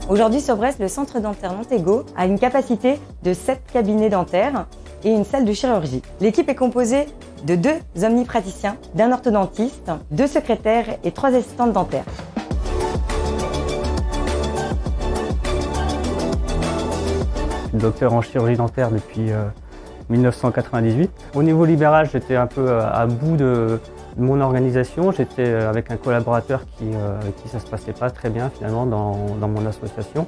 Aujourd'hui sur Brest, le centre dentaire Montego a une capacité de 7 cabinets dentaires et une salle de chirurgie. L'équipe est composée de 2 omnipraticiens, d'un orthodontiste, 2 secrétaires et 3 assistantes dentaires. Je suis docteur en chirurgie dentaire depuis 1998. Au niveau libéral, j'étais un peu à bout de mon organisation. J'étais avec un collaborateur qui ça se passait pas très bien finalement dans mon association.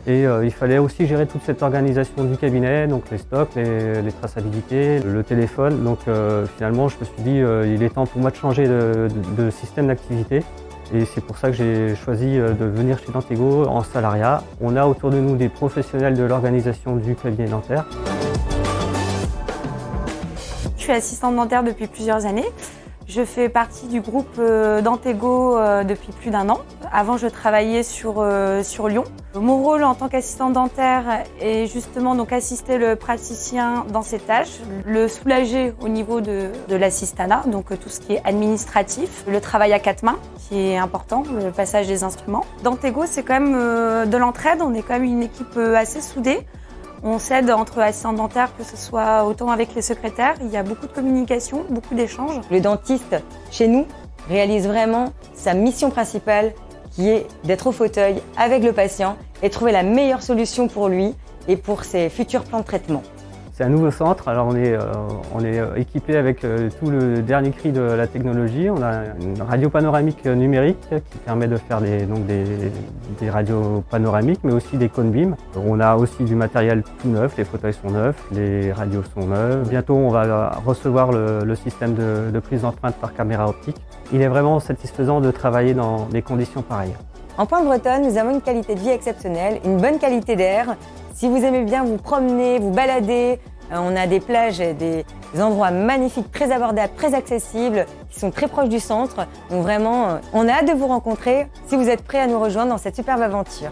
Et il fallait aussi gérer toute cette organisation du cabinet, donc les stocks, les traçabilités, le téléphone. Donc finalement, je me suis dit il est temps pour moi de changer de système d'activité. Et c'est pour ça que j'ai choisi de venir chez Dantego en salariat. On a autour de nous des professionnels de l'organisation du cabinet dentaire. Je suis assistante dentaire depuis plusieurs années. Je fais partie du groupe Dantego depuis plus d'1 an. Avant, je travaillais sur Lyon. Mon rôle en tant qu'assistante dentaire est justement donc assister le praticien dans ses tâches, le soulager au niveau de l'assistanat, donc tout ce qui est administratif, le travail à 4 mains qui est important, le passage des instruments. Dantego, c'est quand même de l'entraide, on est quand même une équipe assez soudée. On s'aide entre assistants dentaires, que ce soit autant avec les secrétaires. Il y a beaucoup de communication, beaucoup d'échanges. Le dentiste, chez nous, réalise vraiment sa mission principale qui est d'être au fauteuil avec le patient et trouver la meilleure solution pour lui et pour ses futurs plans de traitement. C'est un nouveau centre, alors on est équipé avec tout le dernier cri de la technologie. On a une radio panoramique numérique qui permet de faire des radios panoramiques, mais aussi des cônes BIM. On a aussi du matériel tout neuf, les fauteuils sont neufs, les radios sont neuves. Bientôt on va recevoir le système de prise d'empreinte par caméra optique. Il est vraiment satisfaisant de travailler dans des conditions pareilles. En Pointe-Bretonne, nous avons une qualité de vie exceptionnelle, une bonne qualité d'air. Si vous aimez bien vous promener, vous balader, on a des plages et des endroits magnifiques, très abordables, très accessibles, qui sont très proches du centre. Donc vraiment, on a hâte de vous rencontrer si vous êtes prêts à nous rejoindre dans cette superbe aventure.